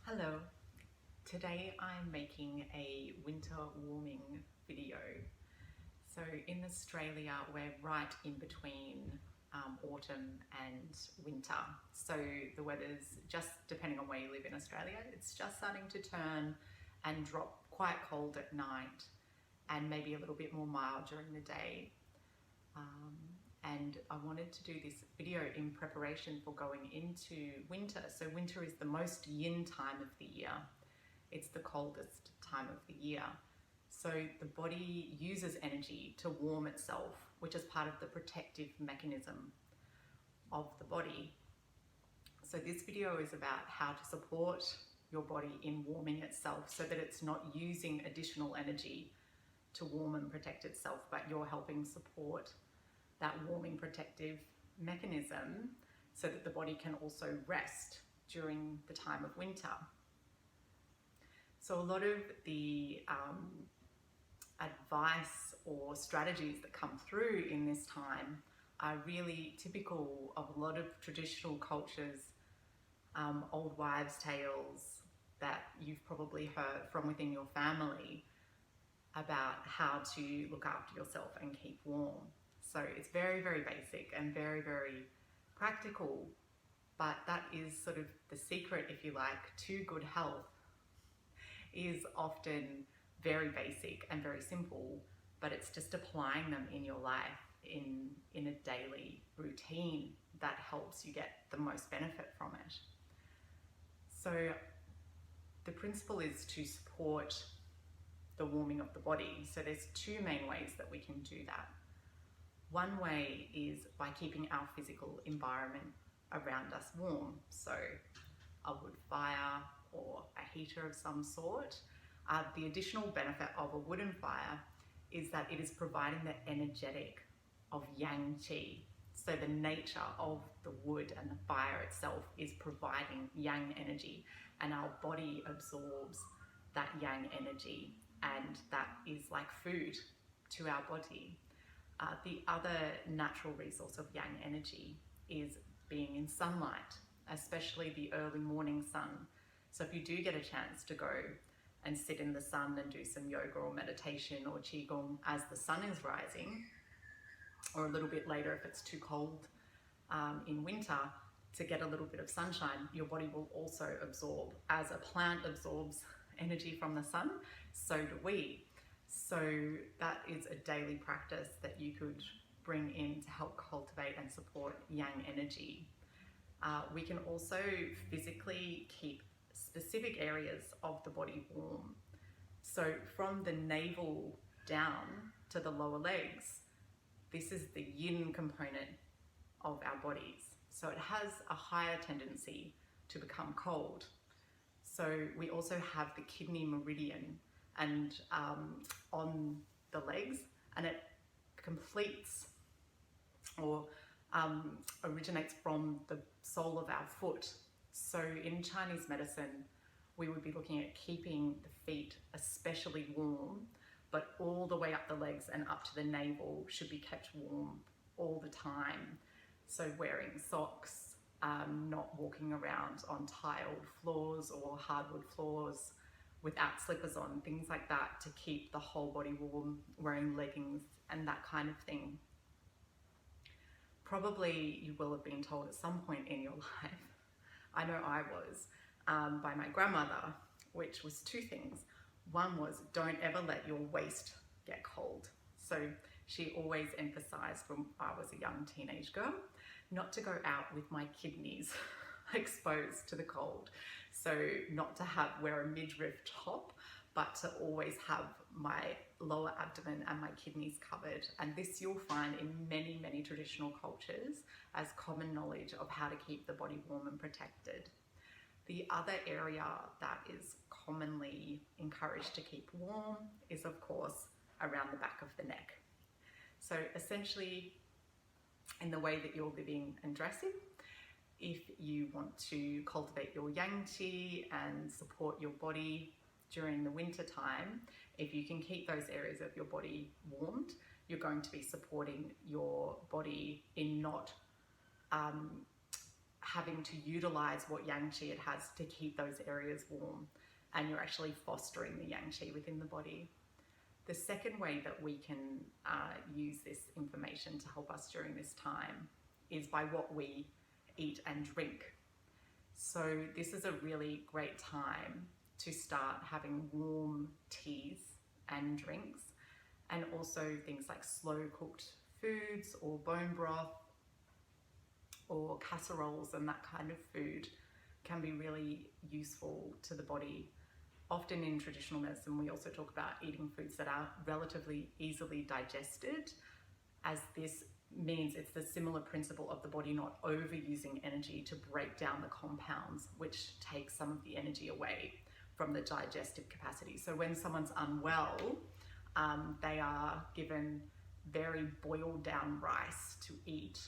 Hello, today I'm making a winter warming video. So in Australia, we're right in between autumn and winter. So the weather's just, depending on where you live in Australia, it's just starting to turn and drop quite cold at night and maybe a little bit more mild during the day. And I wanted to do this video in preparation for going into winter. So winter is the most yin time of the year. It's the coldest time of the year. So the body uses energy to warm itself, which is part of the protective mechanism of the body. So this video is about how to support your body in warming itself so that it's not using additional energy to warm and protect itself, but you're helping support that warming protective mechanism so that the body can also rest during the time of winter. So a lot of the advice or strategies that come through in this time are really typical of a lot of traditional cultures, old wives' tales that you've probably heard from within your family about how to look after yourself and keep warm. So it's very, very basic and very, very practical, but that is sort of the secret, if you like, to good health, is often very basic and very simple, but it's just applying them in your life in a daily routine that helps you get the most benefit from it. So the principle is to support the warming of the body. So there's two main ways that we can do that. One way is by keeping our physical environment around us warm. So a wood fire or a heater of some sort. The additional benefit of a wooden fire is that it is providing the energetic of yang qi. So the nature of the wood and the fire itself is providing yang energy, and our body absorbs that yang energy, and that is like food to our body. The other natural resource of yang energy is being in sunlight, especially the early morning sun. So if you do get a chance to go and sit in the sun and do some yoga or meditation or qigong as the sun is rising, or a little bit later if it's too cold in winter, to get a little bit of sunshine, your body will also absorb. As a plant absorbs energy from the sun, so do we. So that is a daily practice that you could bring in to help cultivate and support yang energy. We can also physically keep specific areas of the body warm. So from the navel down to the lower legs, this is the yin component of our bodies. So it has a higher tendency to become cold. So we also have the kidney meridian and on the legs, and it completes or originates from the sole of our foot. So in Chinese medicine, we would be looking at keeping the feet especially warm, but all the way up the legs and up to the navel should be kept warm all the time. So wearing socks, not walking around on tiled floors or hardwood floors without slippers on, things like that, to keep the whole body warm, wearing leggings and that kind of thing. Probably you will have been told at some point in your life, I know I was, by my grandmother, which was two things. One was, don't ever let your waist get cold. So she always emphasized when I was a young teenage girl, not to go out with my kidneys exposed to the cold. So not to wear a midriff top, but to always have my lower abdomen and my kidneys covered. And this you'll find in many, many traditional cultures as common knowledge of how to keep the body warm and protected. The other area that is commonly encouraged to keep warm is, of course, around the back of the neck. So essentially, in the way that you're living and dressing, if you want to cultivate your yang qi and support your body during the winter time, if you can keep those areas of your body warmed, you're going to be supporting your body in not having to utilize what yang qi it has to keep those areas warm, and you're actually fostering the yang qi within the body. The second way that we can use this information to help us during this time is by what we eat and drink. So this is a really great time to start having warm teas and drinks, and also things like slow cooked foods or bone broth or casseroles and that kind of food can be really useful to the body. Often in traditional medicine, we also talk about eating foods that are relatively easily digested, as this means it's the similar principle of the body not overusing energy to break down the compounds, which takes some of the energy away from the digestive capacity. So when someone's unwell, they are given very boiled down rice to eat,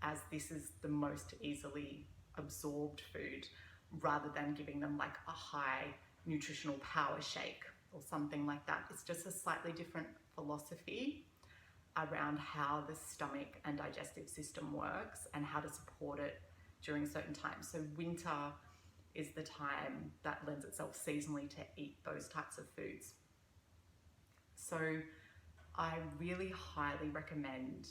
as this is the most easily absorbed food, rather than giving them like a high nutritional power shake or something like that. It's just a slightly different philosophy around how the stomach and digestive system works and how to support it during certain times. So winter is the time that lends itself seasonally to eat those types of foods. So I really highly recommend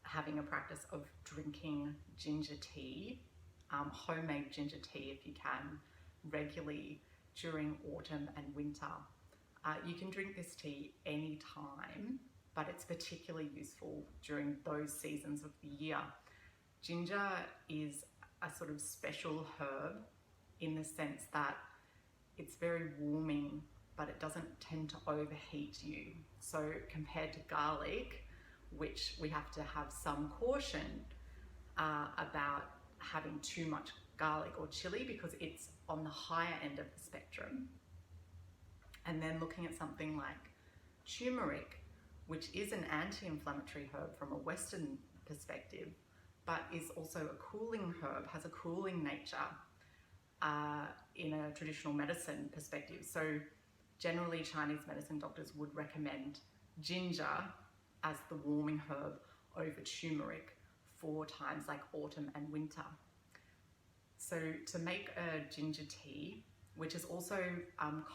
having a practice of drinking ginger tea, homemade ginger tea if you can, regularly during autumn and winter. You can drink this tea anytime, but it's particularly useful during those seasons of the year. Ginger is a sort of special herb in the sense that it's very warming, but it doesn't tend to overheat you. So compared to garlic, which we have to have some caution about having too much garlic or chili because it's on the higher end of the spectrum. And then looking at something like turmeric, which is an anti-inflammatory herb from a Western perspective, but is also a cooling herb, has a cooling nature in a traditional medicine perspective. So generally Chinese medicine doctors would recommend ginger as the warming herb over turmeric for times like autumn and winter. So to make a ginger tea, which is also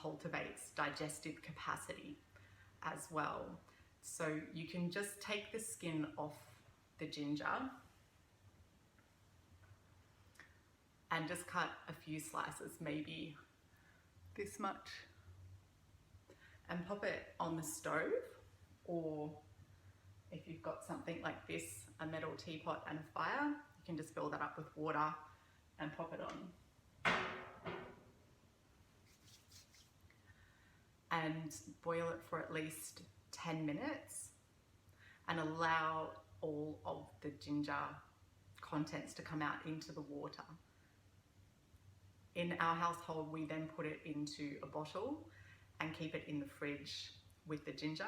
cultivates digestive capacity as well. So you can just take the skin off the ginger and just cut a few slices, maybe this much, and pop it on the stove, or if you've got something like this, a metal teapot and a fire, you can just fill that up with water and pop it on. And boil it for at least 10 minutes and allow all of the ginger contents to come out into the water. In our household, we then put it into a bottle and keep it in the fridge with the ginger,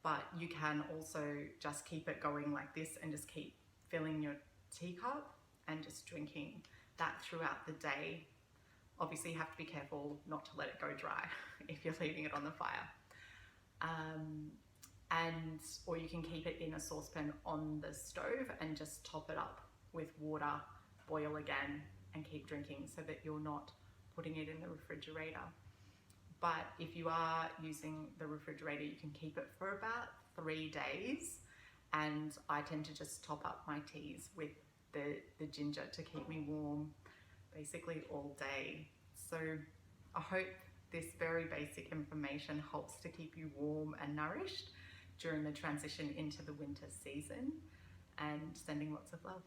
but you can also just keep it going like this and just keep filling your teacup and just drinking that throughout the day. Obviously you have to be careful not to let it go dry if you're leaving it on the fire. Or you can keep it in a saucepan on the stove and just top it up with water, boil again, and keep drinking, so that you're not putting it in the refrigerator. But if you are using the refrigerator, you can keep it for about 3 days. And I tend to just top up my teas with the ginger to keep me warm basically all day. So I hope this very basic information helps to keep you warm and nourished during the transition into the winter season, and sending lots of love.